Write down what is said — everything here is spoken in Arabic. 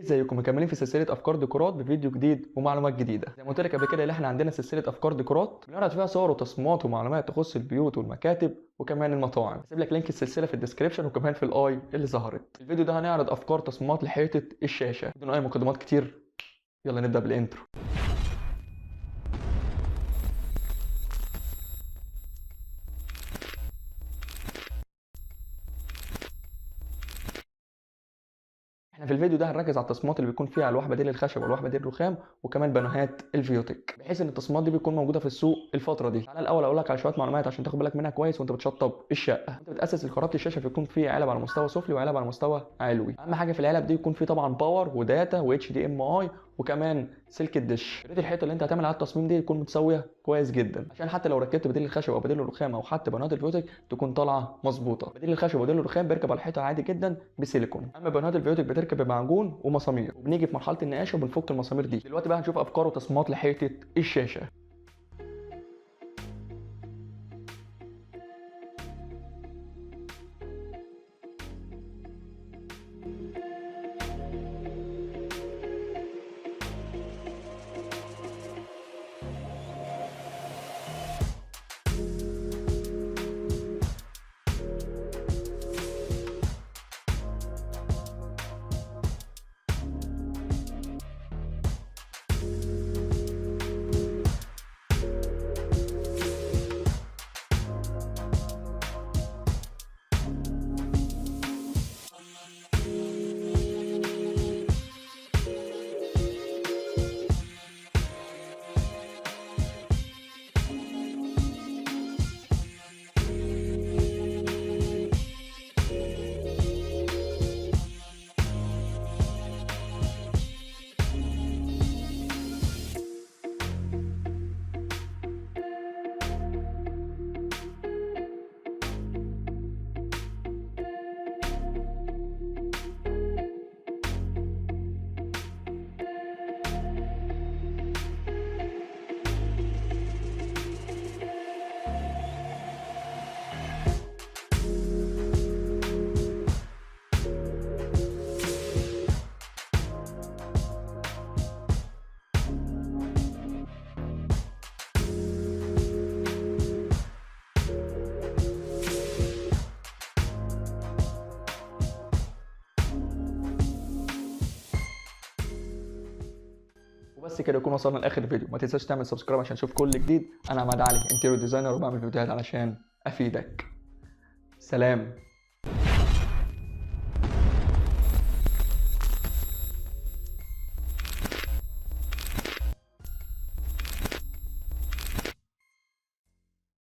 ازيكم مكملين في سلسله افكار ديكورات بفيديو جديد ومعلومات جديده. زي ما قلت لك قبل كده اللي احنا عندنا سلسله افكار ديكورات بنعرض فيها صور وتصميمات ومعلومات تخص البيوت والمكاتب وكمان المطاعم. هسيب لك لينك السلسله في الديسكربشن وكمان في الاي اللي ظهرت. في الفيديو ده هنعرض افكار تصميمات لحيطه الشاشه بدون اي مقدمات كتير. يلا نبدا بالانترو. احنا في الفيديو ده هنركز على التصميمات اللي بيكون فيها الواح بديل الخشب والواح بديل الرخام وكمان بانوهات الفيوتك، بحيث ان التصميمات دي بتكون موجوده في السوق الفتره دي. تعالى الاول اقول لك على شويه معلومات عشان تاخد بالك منها كويس وانت بتشطب الشقه. انت بتاسس الخرابه الشاشه بيكون فيه علب على مستوى سفلي وعلب على مستوى علوي. اهم حاجه في العلب دي يكون فيه طبعا باور وداتا واتش دي ام اي وكمان سلك الدش. ريت الحيطه اللي انت هتعمل على التصميم دي تكون متساويه كويس جدا، عشان حتى لو ركبت بديل الخشب او بديل الرخام او حتى بانوهات الفيوتك تكون طالعه مظبوطه. بديل الخشب وبديل الرخام بيركب على الحيطه عادي جدا بسيليكون، اما بانوهات الفيوتك بتركب بمعجون ومسامير، وبنيجي في مرحله النقاشه وبنفك المسامير دي. دلوقتي بقى هنشوف افكار وتصميمات لحيطه الشاشه. وبس كده يكون وصلنا لاخر الفيديو. ما تنساش تعمل سبسكرايب عشان تشوف كل جديد. انا عماد علي، انتيريور ديزاينر، وبعمل فيديوهات علشان افيدك. سلام.